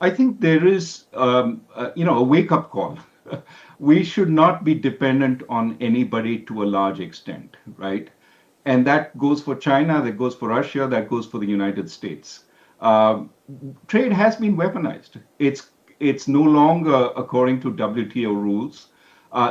I think there is, a wake-up call. We should not be dependent on anybody to a large extent, right? And that goes for China, that goes for Russia, that goes for the United States. Um, Trade has been weaponized. It's no longer according to WTO rules.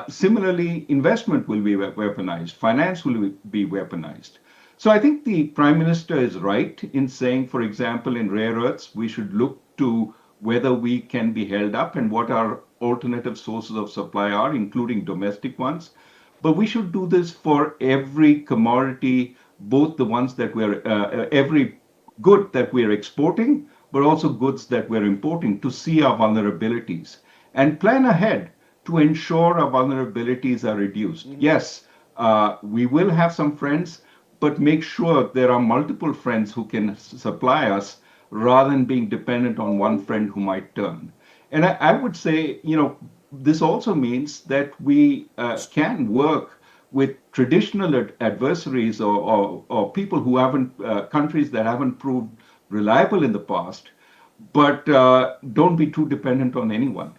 Similarly, investment will be weaponized, finance will be weaponized. So I think the prime minister is right in saying, for example, in rare earths, we should look to whether we can be held up and what our alternative sources of supply are, including domestic ones. But we should do this for every commodity, both the ones that every good that we're exporting, but also goods that we're importing to see our vulnerabilities and plan ahead to ensure our vulnerabilities are reduced. Yes, we will have some friends, but make sure there are multiple friends who can supply us rather than being dependent on one friend who might turn. And I would say, this also means that we can work with traditional adversaries or people who haven't, countries that haven't proved reliable in the past, but don't be too dependent on anyone.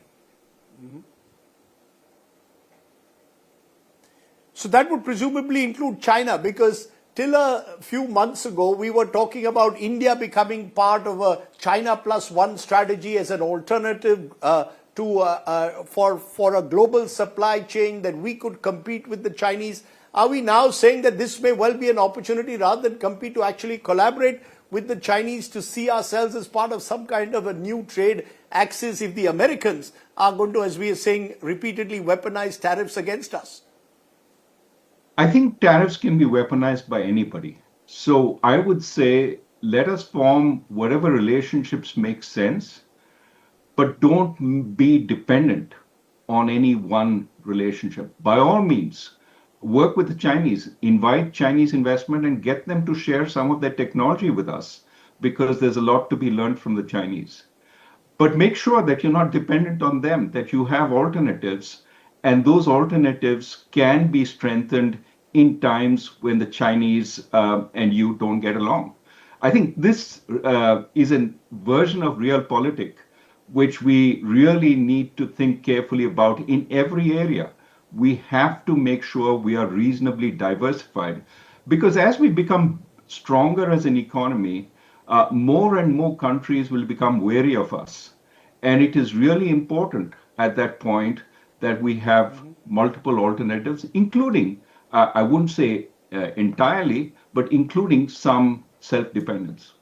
So that would presumably include China, because till a few months ago, we were talking about India becoming part of a China plus one strategy as an alternative for a global supply chain that we could compete with the Chinese. Are we now saying that this may well be an opportunity rather than compete to actually collaborate with the Chinese to see ourselves as part of some kind of a new trade axis if the Americans are going to, as we are saying repeatedly, weaponize tariffs against us? I think tariffs can be weaponized by anybody. So I would say let us form whatever relationships make sense, but don't be dependent on any one relationship. By all means, work with the Chinese, invite Chinese investment, and get them to share some of their technology with us because there's a lot to be learned from the Chinese. But make sure that you're not dependent on them, that you have alternatives, and those alternatives can be strengthened in times when the Chinese and you don't get along. I think this is a version of realpolitik which we really need to think carefully about in every area. We have to make sure we are reasonably diversified because as we become stronger as an economy, more and more countries will become wary of us. And it is really important at that point that we have multiple alternatives, including, I wouldn't say entirely, but including some self dependence.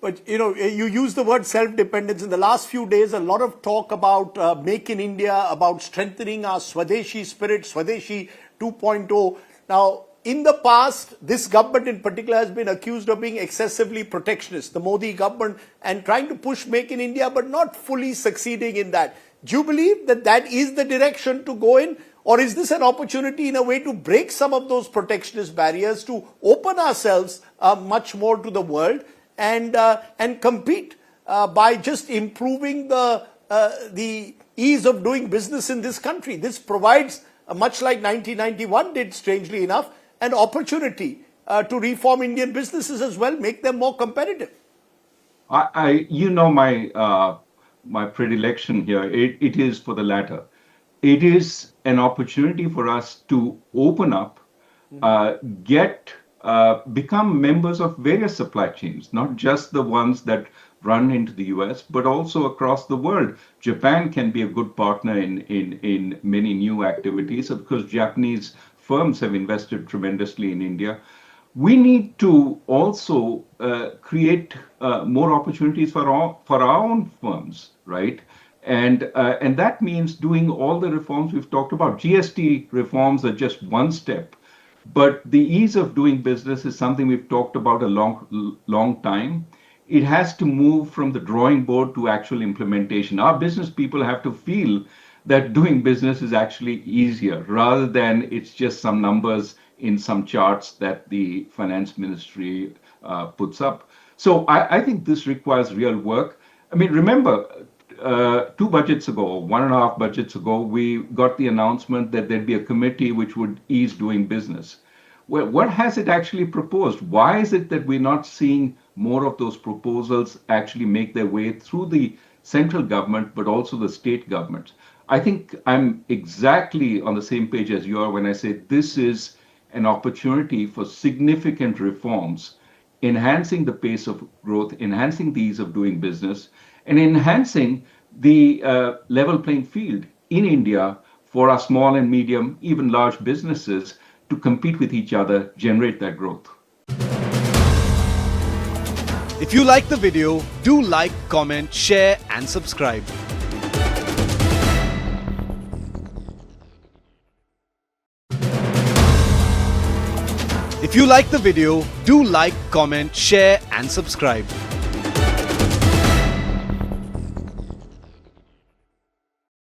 But you use the word self-dependence. In the last few days, a lot of talk about Make in India, about strengthening our Swadeshi spirit, Swadeshi 2.0. Now, in the past, this government in particular has been accused of being excessively protectionist, the Modi government, and trying to push Make in India, but not fully succeeding in that. Do you believe that that is the direction to go in? Or is this an opportunity in a way to break some of those protectionist barriers, to open ourselves much more to the world and compete by just improving the ease of doing business in this country? This provides, much like 1991 did, strangely enough, an opportunity to reform Indian businesses as well, make them more competitive. My predilection here. It is for the latter. It is an opportunity for us to open up, get become members of various supply chains, not just the ones that run into the US, but also across the world. Japan can be a good partner in many new activities because Japanese firms have invested tremendously in India. We need to also create more opportunities for our own firms, right? And that means doing all the reforms we've talked about. GST reforms are just one step, but the ease of doing business is something we've talked about a long time. It has to move from the drawing board to actual implementation. Our business people have to feel that doing business is actually easier rather than it's just some numbers in some charts that the finance ministry puts up. So I think this requires real work. I mean, remember, two budgets ago, one and a half budgets ago, we got the announcement that there'd be a committee which would ease doing business. Well, what has it actually proposed? Why is it that we're not seeing more of those proposals actually make their way through the central government, but also the state governments? I think I'm exactly on the same page as you are when I say this is an opportunity for significant reforms, enhancing the pace of growth, enhancing the ease of doing business, and enhancing the level playing field in India for our small and medium, even large businesses to compete with each other, generate that growth. If you like the video, do like, comment, share and subscribe. If you like the video, do like, comment, share and subscribe.